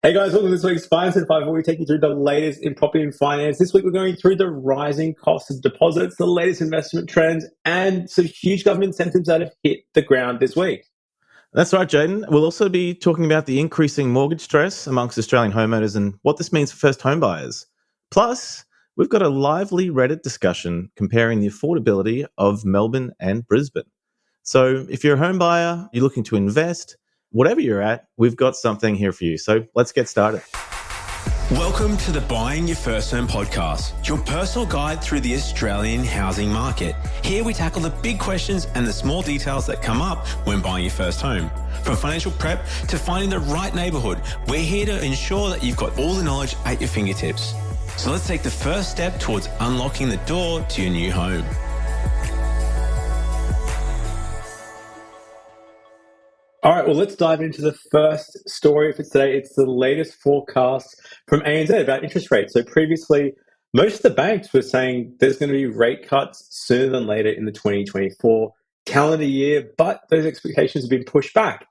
Hey guys, welcome to this week's Finance at 5, where we take you through the latest in property and finance. This week we're going through the rising costs of deposits, the latest investment trends, and some huge government incentives that have hit the ground this week. That's right, Jayden. We'll also be talking about the increasing mortgage stress amongst Australian homeowners and what this means for first home buyers. Plus, we've got a lively Reddit discussion comparing the affordability of Melbourne and Brisbane. So if you're a home buyer, you're looking to invest, whatever you're at, we've got something here for you. So let's get started. Welcome to the Buying Your First Home podcast, your personal guide through the Australian housing market. Here we tackle the big questions and the small details that come up when buying your first home. From financial prep to finding the right neighbourhood, we're here to ensure that you've got all the knowledge at your fingertips. So let's take the first step towards unlocking the door to your new home. All right, well, let's dive into the first story for today. It's the latest forecast from ANZ about interest rates. So previously, most of the banks were saying there's going to be rate cuts sooner than later in the 2024 calendar year, but those expectations have been pushed back,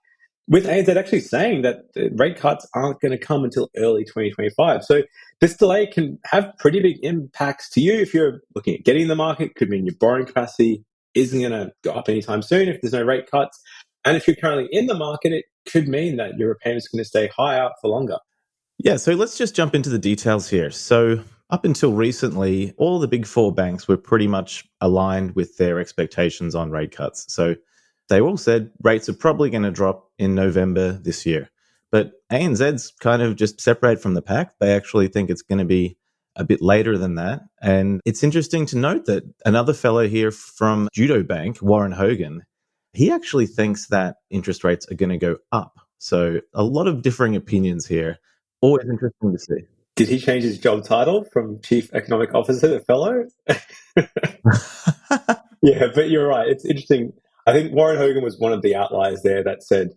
with ANZ actually saying that the rate cuts aren't going to come until early 2025. So this delay can have pretty big impacts to you if you're looking at getting in the market. It could mean your borrowing capacity isn't going to go up anytime soon if there's no rate cuts. And if you're currently in the market, it could mean that your repayments are going to stay higher for longer. Yeah, so let's just jump into the details here. So up until recently, all the big four banks were pretty much aligned with their expectations on rate cuts. So they all said rates are probably going to drop in November this year. But ANZ's kind of just separate from the pack. They actually think it's going to be a bit later than that. And it's interesting to note that another fellow here from Judo Bank, Warren Hogan, he actually thinks that interest rates are going to go up. So a lot of differing opinions here. Always interesting to see. Did he change his job title from Chief Economic Officer to Fellow? Yeah, but you're right. It's interesting. I think Warren Hogan was one of the outliers there that said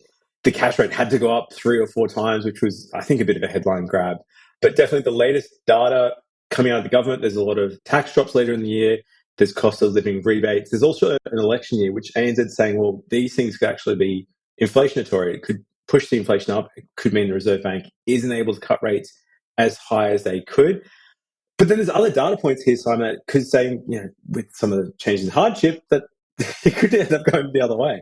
the cash rate had to go up 3 or 4 times, which was, I think, a bit of a headline grab. But definitely the latest data coming out of the government, there's a lot of tax drops later in the year. There's cost of living rebates. There's also an election year, which ANZ is saying, well, these things could actually be inflationatory. It could push the inflation up. It could mean the Reserve Bank isn't able to cut rates as high as they could. But then there's other data points here, Simon, that could say, with some of the changes in hardship, that it could end up going the other way.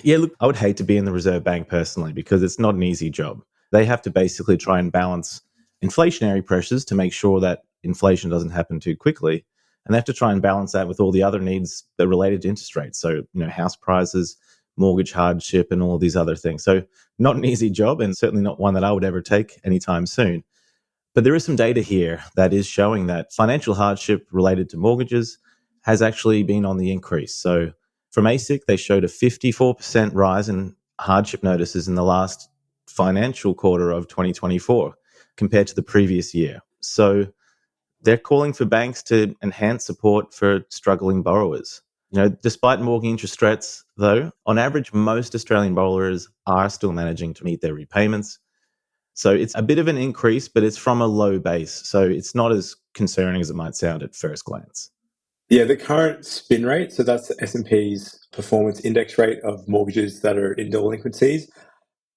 Yeah, look, I would hate to be in the Reserve Bank personally because it's not an easy job. They have to basically try and balance inflationary pressures to make sure that inflation doesn't happen too quickly. And they have to try and balance that with all the other needs that are related to interest rates. So, house prices, mortgage hardship, and all these other things. So not an easy job, and certainly not one that I would ever take anytime soon. But there is some data here that is showing that financial hardship related to mortgages has actually been on the increase. So from ASIC, they showed a 54% rise in hardship notices in the last financial quarter of 2024 compared to the previous year. So they're calling for banks to enhance support for struggling borrowers. Despite mortgage interest rates, though, on average, most Australian borrowers are still managing to meet their repayments. So it's a bit of an increase, but it's from a low base. So it's not as concerning as it might sound at first glance. Yeah, the current spin rate, so that's the S&P's performance index rate of mortgages that are in delinquencies,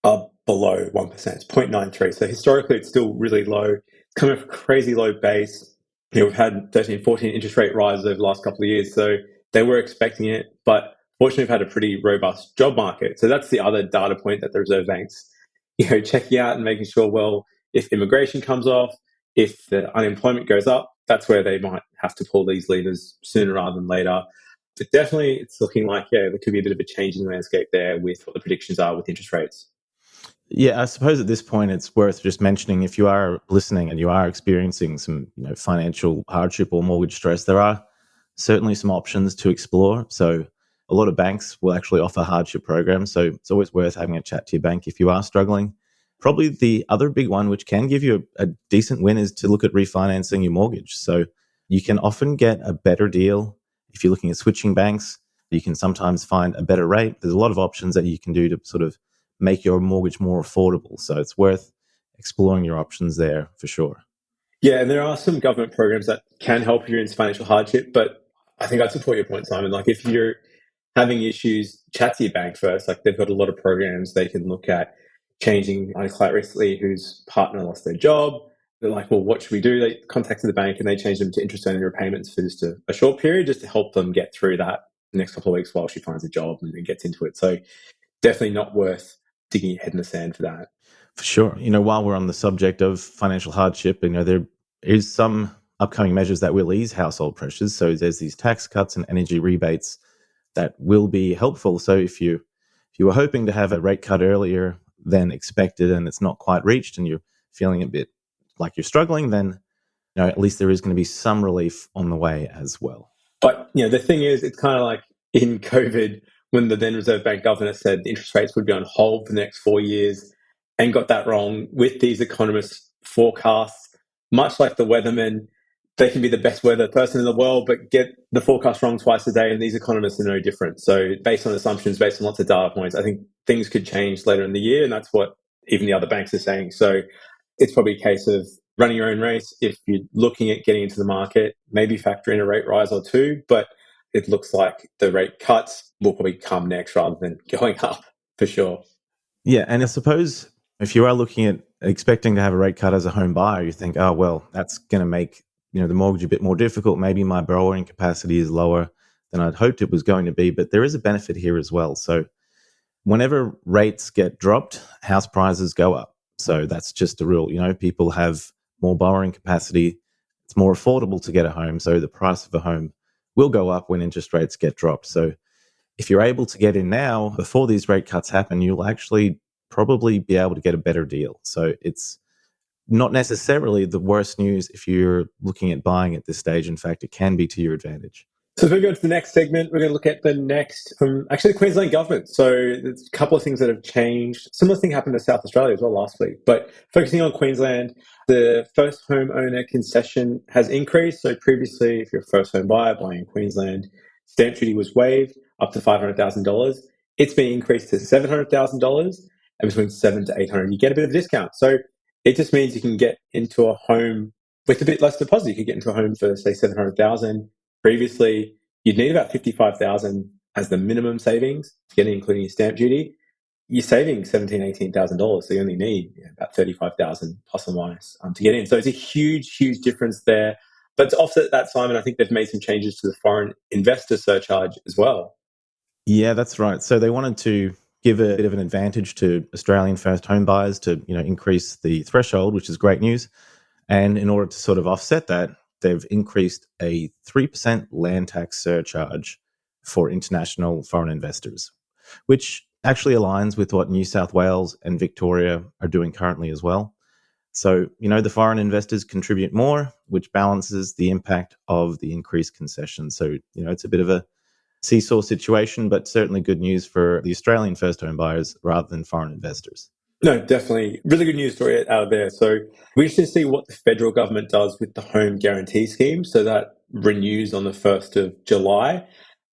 are below 1%. It's 0.93. So historically, it's still really low. It's coming from a crazy low base. We've had 13, 14 interest rate rises over the last couple of years. So they were expecting it. But fortunately, we've had a pretty robust job market. So that's the other data point that the Reserve Bank's checking out and making sure, well, if immigration comes off, if the unemployment goes up, that's where they might have to pull these levers sooner rather than later. But definitely it's looking like, there could be a bit of a changing landscape there with what the predictions are with interest rates. Yeah, I suppose at this point it's worth just mentioning if you are listening and you are experiencing some financial hardship or mortgage stress, there are certainly some options to explore. So a lot of banks will actually offer hardship programs. So it's always worth having a chat to your bank if you are struggling. Probably the other big one, which can give you a decent win, is to look at refinancing your mortgage. So you can often get a better deal if you're looking at switching banks. You can sometimes find a better rate. There's a lot of options that you can do to sort of make your mortgage more affordable. So it's worth exploring your options there for sure. Yeah, and there are some government programs that can help you in financial hardship, but I think I'd support your point, Simon. Like if you're having issues, chat to your bank first. Like they've got a lot of programs they can look at changing. I had a client recently whose partner lost their job. They're like, well, what should we do? They contacted the bank and they changed them to interest-only repayments for just a short period, just to help them get through that the next couple of weeks while she finds a job and gets into it. So definitely not worth digging your head in the sand for that. For sure. While we're on the subject of financial hardship, there is some upcoming measures that will ease household pressures. So there's these tax cuts and energy rebates that will be helpful. So if you were hoping to have a rate cut earlier than expected and it's not quite reached and you're feeling a bit like you're struggling, then at least there is going to be some relief on the way as well. But the thing is, it's kind of like in COVID when the then Reserve Bank governor said the interest rates would be on hold for the next 4 years and got that wrong. With these economists' forecasts, much like the weathermen, they can be the best weather person in the world, but get the forecast wrong twice a day, and these economists are no different. So based on assumptions, based on lots of data points, I think things could change later in the year, and that's what even the other banks are saying. So it's probably a case of running your own race. If you're looking at getting into the market, maybe factor in a rate rise or two, but it looks like the rate cuts will probably come next rather than going up for sure. Yeah, and I suppose if you are looking at expecting to have a rate cut as a home buyer, you think, oh, well, that's going to make the mortgage a bit more difficult. Maybe my borrowing capacity is lower than I'd hoped it was going to be, but there is a benefit here as well. So whenever rates get dropped, house prices go up. So that's just a rule. People have more borrowing capacity. It's more affordable to get a home. So the price of a home will go up when interest rates get dropped. So if you're able to get in now, before these rate cuts happen, you'll actually probably be able to get a better deal. So it's not necessarily the worst news if you're looking at buying at this stage. In fact, it can be to your advantage. So if we go to the next segment, we're going to look at the next from actually the Queensland government. So there's a couple of things that have changed. Similar thing happened to South Australia as well last week. But focusing on Queensland, the first home owner concession has increased. So previously, if you're a first home buyer buying in Queensland, stamp duty was waived up to $500,000. It's been increased to $700,000, and between $700,000 to $800,000, you get a bit of a discount. So it just means you can get into a home with a bit less deposit. You could get into a home for say $700,000. Previously, you'd need about $55,000 as the minimum savings to get in, including your stamp duty. You're saving $17,000, $18,000, so you only need about $35,000 plus or minus to get in. So it's a huge, huge difference there. But to offset that, Simon, I think they've made some changes to the foreign investor surcharge as well. Yeah, that's right. So they wanted to give a bit of an advantage to Australian first home buyers to increase the threshold, which is great news. And in order to sort of offset that, they've increased a 3% land tax surcharge for international foreign investors, which actually aligns with what New South Wales and Victoria are doing currently as well. So, the foreign investors contribute more, which balances the impact of the increased concession. So, it's a bit of a seesaw situation, but certainly good news for the Australian first home buyers rather than foreign investors. No, definitely. Really good news story out there. So we should see what the federal government does with the home guarantee scheme. So that renews on the 1st of July.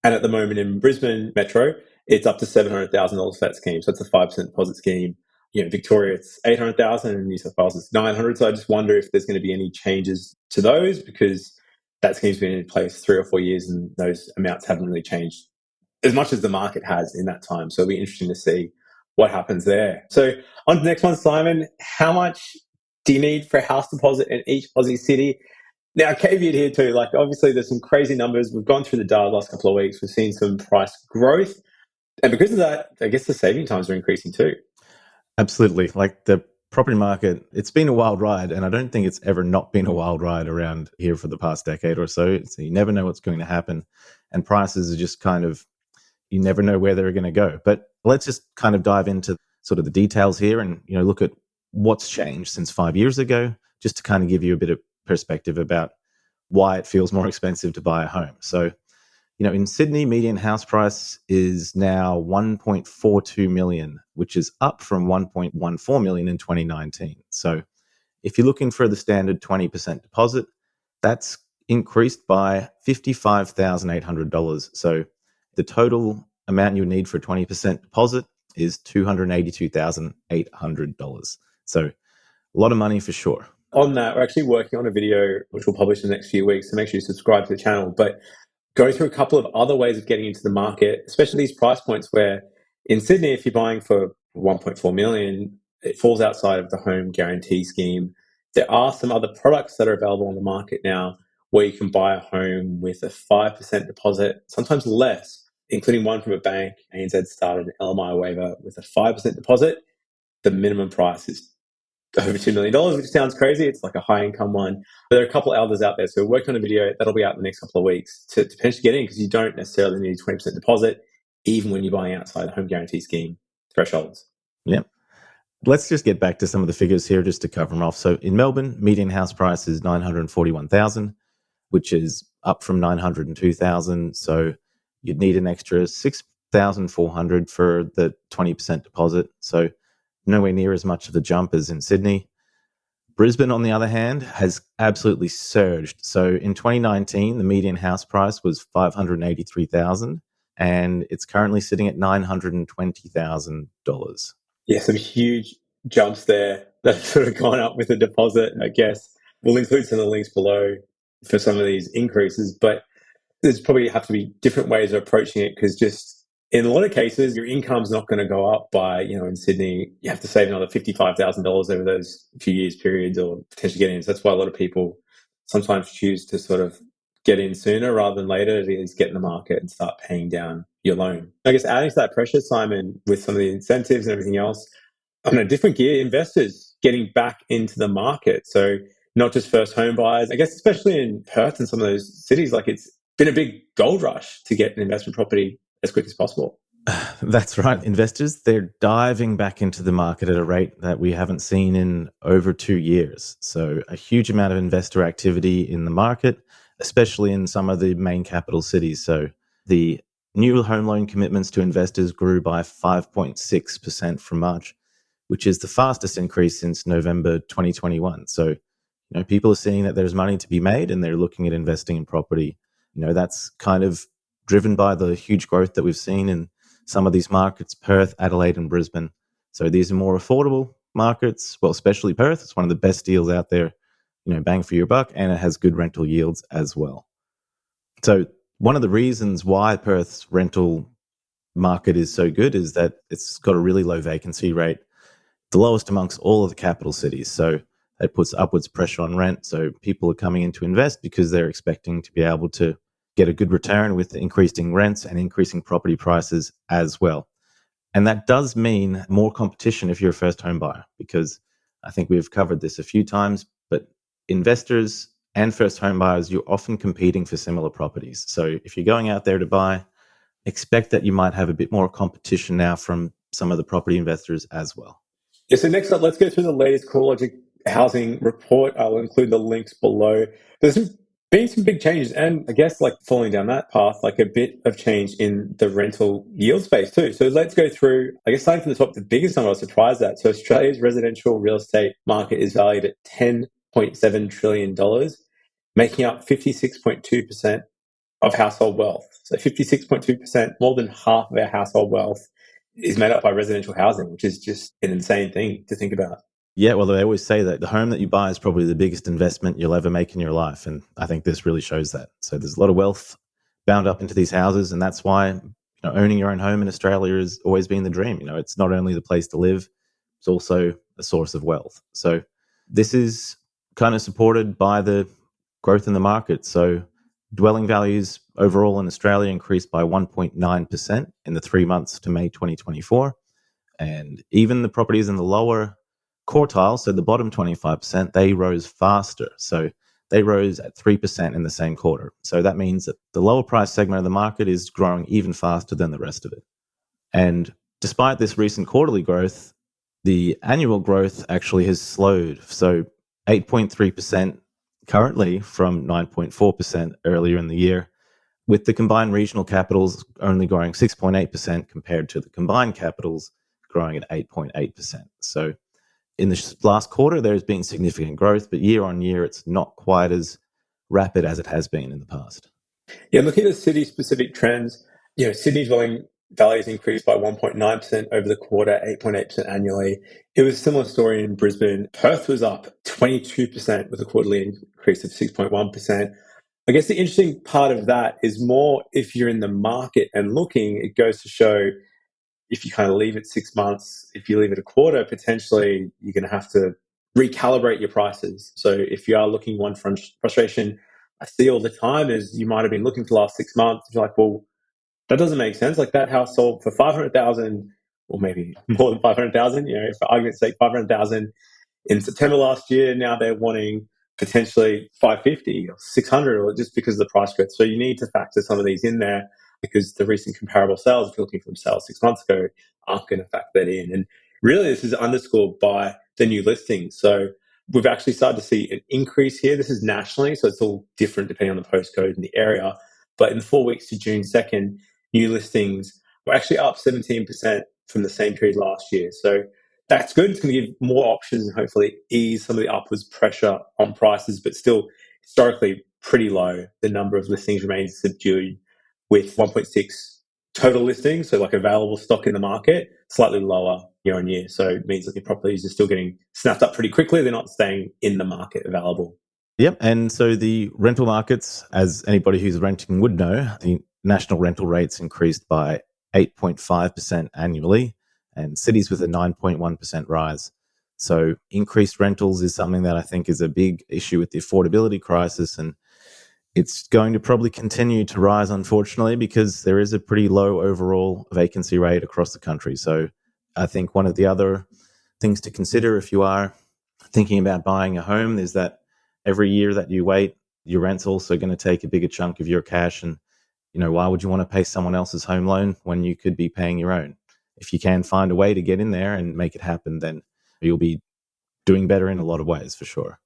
And at the moment in Brisbane Metro, it's up to $700,000 for that scheme. So it's a 5% deposit scheme. Victoria, it's $800,000 and New South Wales, it's $900,000. So I just wonder if there's going to be any changes to those because that scheme's been in place 3 or 4 years and those amounts haven't really changed as much as the market has in that time. So it'll be interesting to see what happens there. So on to the next one, Simon. How much do you need for a house deposit in each Aussie city? Now, caveat here too, obviously there's some crazy numbers. We've gone through the data the last couple of weeks. We've seen some price growth. And because of that, I guess the saving times are increasing too. Absolutely. The property market, it's been a wild ride, and I don't think it's ever not been a wild ride around here for the past decade or so. So you never know what's going to happen. And prices are just kind of, you never know where they're going to go. But let's just kind of dive into sort of the details here and look at what's changed since 5 years ago, just to kind of give you a bit of perspective about why it feels more expensive to buy a home. So, in Sydney, median house price is now 1.42 million, which is up from 1.14 million in 2019. So if you're looking for the standard 20% deposit, that's increased by $55,800. So the total amount you need for a 20% deposit is $282,800. So a lot of money for sure. On that, we're actually working on a video which we'll publish in the next few weeks, so make sure you subscribe to the channel. But go through a couple of other ways of getting into the market, especially these price points where in Sydney, if you're buying for 1.4 million, it falls outside of the home guarantee scheme. There are some other products that are available on the market now where you can buy a home with a 5% deposit, sometimes less, including one from a bank. ANZ started an LMI waiver with a 5% deposit. The minimum price is over $2 million, which sounds crazy. It's like a high income one. But there are a couple of others out there. So we're working on a video that'll be out in the next couple of weeks to potentially get in, because you don't necessarily need 20% deposit, even when you're buying outside the home guarantee scheme thresholds. Yeah. Let's just get back to some of the figures here just to cover them off. So in Melbourne, median house price is 941,000, which is up from 902,000. So you'd need an extra 6,400 for the 20% deposit. So nowhere near as much of a jump as in Sydney. Brisbane, on the other hand, has absolutely surged. So in 2019, the median house price was 583,000, and it's currently sitting at $920,000. Yeah, some huge jumps there that have sort of gone up with the deposit, I guess. We'll include some of the links below for some of these increases, but there's probably have to be different ways of approaching it, because just in a lot of cases, your income's not going to go up by, in Sydney, you have to save another $55,000 over those few years periods or potentially get in. So that's why a lot of people sometimes choose to sort of get in sooner rather than later, to at least get in the market and start paying down your loan. I guess adding to that pressure, Simon, with some of the incentives and everything else, on a different gear, investors getting back into the market. So not just first home buyers, I guess, especially in Perth and some of those cities, like it's been a big gold rush to get an investment property as quick as possible. That's right. Investors, they're diving back into the market at a rate that we haven't seen in over 2 years. So a huge amount of investor activity in the market, especially in some of the main capital cities. So the new home loan commitments to investors grew by 5.6% from March, which is the fastest increase since November 2021. So, people are seeing that there's money to be made and they're looking at investing in property. That's kind of driven by the huge growth that we've seen in some of these markets, Perth, Adelaide, and Brisbane. So these are more affordable markets. Well, especially Perth. It's one of the best deals out there, bang for your buck, and it has good rental yields as well. So one of the reasons why Perth's rental market is so good is that it's got a really low vacancy rate, the lowest amongst all of the capital cities. So that puts upwards pressure on rent. So people are coming in to invest because they're expecting to be able to get a good return with increasing rents and increasing property prices as well. And that does mean more competition if you're a first home buyer, because I think we've covered this a few times, but investors and first home buyers, you're often competing for similar properties. So if you're going out there to buy, expect that you might have a bit more competition now from some of the property investors as well. Yeah, so next up, let's go through the latest CoreLogic housing report. I'll include the links below. There's been some big changes, and I guess like following down that path, like a bit of change in the rental yield space too. So let's go through, I guess starting from the top, the biggest number I was surprised at. So Australia's residential real estate market is valued at $10.7 trillion, making up 56.2% of household wealth. So 56.2%, more than half of our household wealth, is made up by residential housing, which is just an insane thing to think about. Yeah, well, they always say that the home that you buy is probably the biggest investment you'll ever make in your life. And I think this really shows that. So there's a lot of wealth bound up into these houses. And that's why owning your own home in Australia has always been the dream. It's not only the place to live, it's also a source of wealth. So this is kind of supported by the growth in the market. So dwelling values overall in Australia increased by 1.9% in the 3 months to May 2024. And even the properties in the lower quartile, so the bottom 25%, they rose faster. So they rose at 3% in the same quarter. So that means that the lower price segment of the market is growing even faster than the rest of it. And despite this recent quarterly growth, the annual growth actually has slowed. So 8.3% currently from 9.4% earlier in the year, with the combined regional capitals only growing 6.8% compared to the combined capitals growing at 8.8%. So in the last quarter, there's been significant growth, but year on year, it's not quite as rapid as it has been in the past. Yeah, looking at the city-specific trends, Sydney dwelling values increased by 1.9% over the quarter, 8.8% annually. It was a similar story in Brisbane. Perth was up 22% with a quarterly increase of 6.1%. I guess the interesting part of that is more if you're in the market and looking, it goes to show if you kind of leave it 6 months, if you leave it a quarter, potentially you're going to have to recalibrate your prices. So if you are looking, one frustration I see all the time is you might have been looking for the last 6 months. You're like, well, that doesn't make sense. Like that house sold for 500,000 or maybe more than 500,000, for argument's sake, 500,000 in September last year. Now they're wanting potentially 550 or 600, or just because of the price growth. So you need to factor some of these in there, because the recent comparable sales, if you're looking for sales 6 months ago, aren't going to factor that in. And really, this is underscored by the new listings. So we've actually started to see an increase here. This is nationally, so it's all different depending on the postcode and the area. But in the 4 weeks to June 2nd, new listings were actually up 17% from the same period last year. So that's good. It's going to give more options and hopefully ease some of the upwards pressure on prices, but still historically pretty low. The number of listings remains subdued, with 1.6 total listings, so like available stock in the market, slightly lower year on year. So it means that the properties are still getting snapped up pretty quickly. They're not staying in the market available. Yep. And so the rental markets, as anybody who's renting would know, the national rental rates increased by 8.5% annually, and cities with a 9.1% rise. So increased rentals is something that I think is a big issue with the affordability crisis, and it's going to probably continue to rise, unfortunately, because there is a pretty low overall vacancy rate across the country. So I think one of the other things to consider if you are thinking about buying a home is that every year that you wait, your rent's also going to take a bigger chunk of your cash. And, why would you want to pay someone else's home loan when you could be paying your own? If you can find a way to get in there and make it happen, then you'll be doing better in a lot of ways, for sure.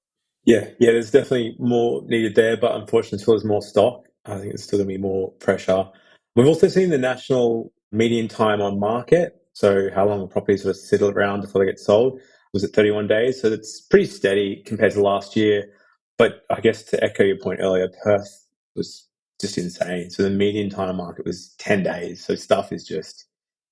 Yeah, there's definitely more needed there, but unfortunately, until there's more stock, I think there's still going to be more pressure. We've also seen the national median time on market, so how long the properties sort of sit around before they get sold, was it 31 days? So it's pretty steady compared to last year. But I guess to echo your point earlier, Perth was just insane. So the median time on market was 10 days. So stuff is just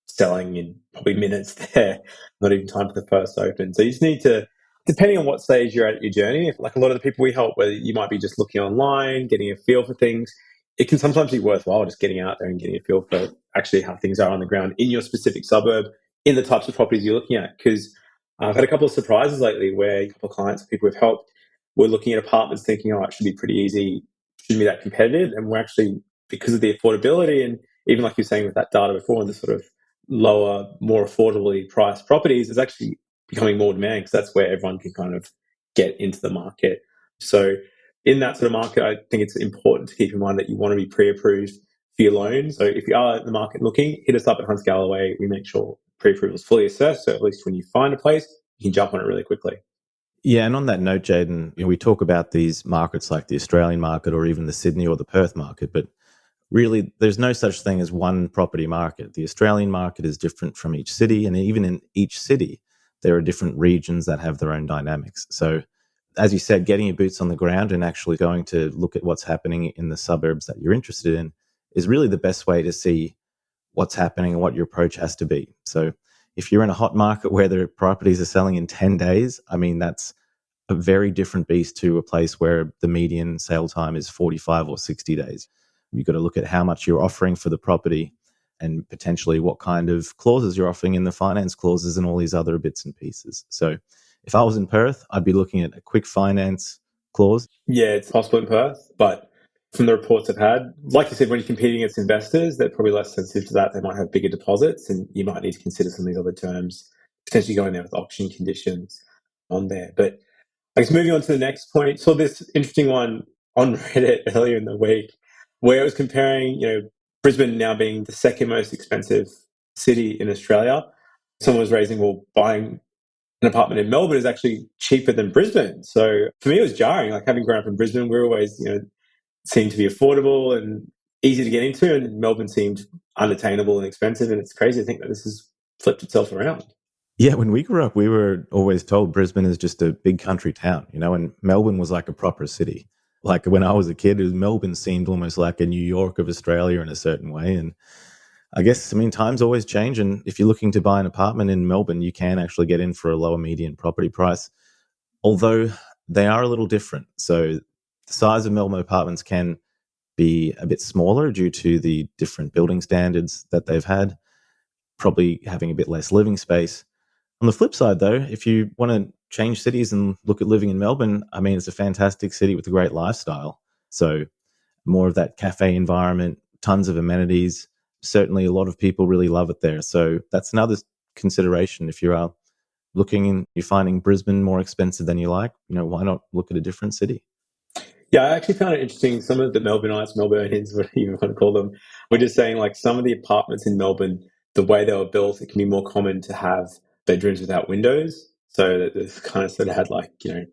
selling in probably minutes there, not even time for the first open. So you just need to, depending on what stage you're at your journey, like a lot of the people we help, where you might be just looking online, getting a feel for things, it can sometimes be worthwhile just getting out there and getting a feel for actually how things are on the ground in your specific suburb, in the types of properties you're looking at. Because I've had a couple of surprises lately where a couple of clients, people we've helped, were looking at apartments thinking, oh, it should be pretty easy, shouldn't be that competitive. And we're actually, because of the affordability, and even like you're saying with that data before, the sort of lower, more affordably priced properties, is actually becoming more demand, because that's where everyone can kind of get into the market. So in that sort of market, I think it's important to keep in mind that you want to be pre-approved for your loan. So if you are in the market looking, hit us up at Hunts Galloway. We make sure pre-approval is fully assessed, so at least when you find a place, you can jump on it really quickly. Yeah, and on that note, Jayden, we talk about these markets like the Australian market or even the Sydney or the Perth market, but really there's no such thing as one property market. The Australian market is different from each city, and even in each city, there are different regions that have their own dynamics. So, as you said, getting your boots on the ground and actually going to look at what's happening in the suburbs that you're interested in is really the best way to see what's happening and what your approach has to be. So if you're in a hot market where the properties are selling in 10 days, I mean, that's a very different beast to a place where the median sale time is 45 or 60 days. You've got to look at how much you're offering for the property and potentially what kind of clauses you're offering in the finance clauses and all these other bits and pieces. So if I was in Perth, I'd be looking at a quick finance clause. Yeah, it's possible in Perth, but from the reports I've had, like you said, when you're competing against investors, they're probably less sensitive to that. They might have bigger deposits, and you might need to consider some of these other terms, potentially going there with option conditions on there. But I guess moving on to the next point, saw this interesting one on Reddit earlier in the week, where it was comparing, Brisbane now being the second most expensive city in Australia. Someone was raising, well, buying an apartment in Melbourne is actually cheaper than Brisbane. So for me, it was jarring. Like, having grown up in Brisbane, we were always, seemed to be affordable and easy to get into, and Melbourne seemed unattainable and expensive. And it's crazy to think that this has flipped itself around. Yeah, when we grew up, we were always told Brisbane is just a big country town, and Melbourne was like a proper city. Like when I was a kid, Melbourne seemed almost like a New York of Australia in a certain way. And I guess, times always change. And if you're looking to buy an apartment in Melbourne, you can actually get in for a lower median property price, although they are a little different. So the size of Melbourne apartments can be a bit smaller due to the different building standards that they've had. probably having a bit less living space. On the flip side, though, if you want to change cities and look at living in Melbourne, I mean, it's a fantastic city with a great lifestyle. So more of that cafe environment, tons of amenities. Certainly a lot of people really love it there. So that's another consideration. If you're looking and you're finding Brisbane more expensive than you like, why not look at a different city? Yeah, I actually found it interesting. Some of the Melbourneites, Melburnians, whatever you want to call them, were just saying like some of the apartments in Melbourne, the way they were built, it can be more common to have bedrooms without windows. So that this kind of sort of had like,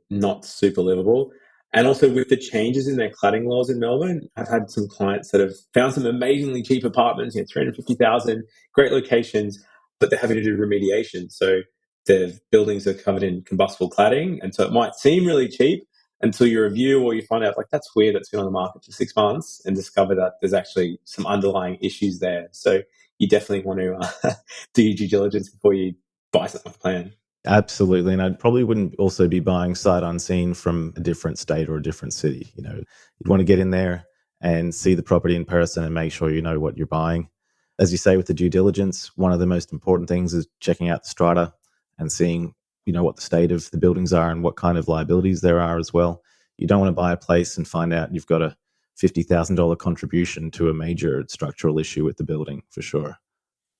not super livable. And also with the changes in their cladding laws in Melbourne, I've had some clients that have found some amazingly cheap apartments, 350,000, great locations, but they're having to do remediation. So the buildings are covered in combustible cladding. And so it might seem really cheap, until you review or you find out like that's weird, that's been on the market for 6 months, and discover that there's actually some underlying issues there. So you definitely want to do your due diligence before you buy something with plan. Absolutely. And I probably wouldn't also be buying sight unseen from a different state or a different city. You'd want to get in there and see the property in person and make sure you know what you're buying. As you say, with the due diligence, one of the most important things is checking out the strata and seeing what the state of the buildings are and what kind of liabilities there are as well. You don't want to buy a place and find out you've got a $50,000 contribution to a major structural issue with the building, for sure.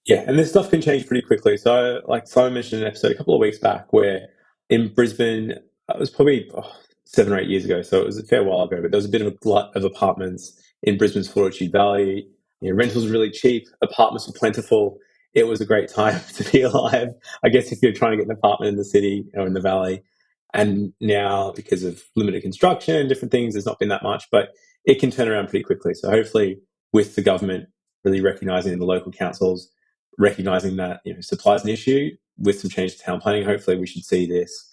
Yeah, and this stuff can change pretty quickly. So like Simon mentioned in an episode a couple of weeks back where in Brisbane, it was probably 7 or 8 years ago, so it was a fair while ago, but there was a bit of a glut of apartments in Brisbane's Fortitude Valley. Rentals were really cheap, apartments were plentiful. It was a great time to be alive, I guess, if you're trying to get an apartment in the city or in the valley. And now, because of limited construction and different things, there's not been that much, but it can turn around pretty quickly. So hopefully with the government really recognising, the local councils recognising that supply is an issue, with some change to town planning, hopefully we should see this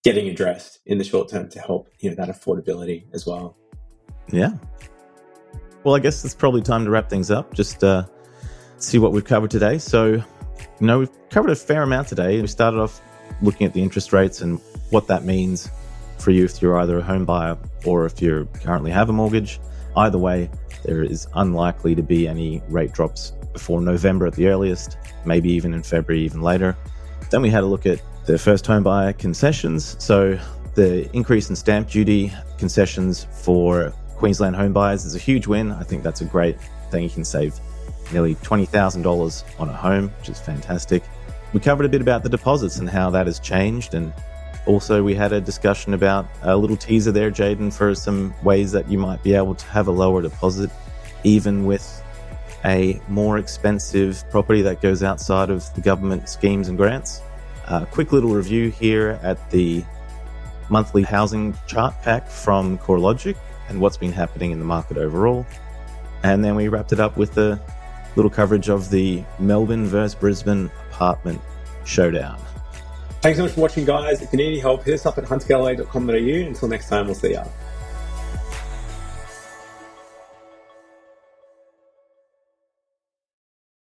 getting addressed in the short term to help that affordability as well. Yeah. Well, I guess it's probably time to wrap things up. Just see what we've covered today. So, we've covered a fair amount today. We started off looking at the interest rates and what that means for you if you're either a home buyer or if you currently have a mortgage. Either way, there is unlikely to be any rate drops before November at the earliest, maybe even in February, even later. Then we had a look at the first home buyer concessions. So the increase in stamp duty concessions for Queensland home buyers is a huge win. I think that's a great thing. You can save nearly $20,000 on a home, which is fantastic. We covered a bit about the deposits and how that has changed. And also we had a discussion about a little teaser there, Jayden, for some ways that you might be able to have a lower deposit, even with a more expensive property that goes outside of the government schemes and grants. Quick little review here at the monthly housing chart pack from CoreLogic and what's been happening in the market overall. And then we wrapped it up with a little coverage of the Melbourne versus Brisbane apartment showdown. Thanks so much for watching, guys. If you need any help, hit us up at huntergalway.com.au. Until next time, we'll see ya.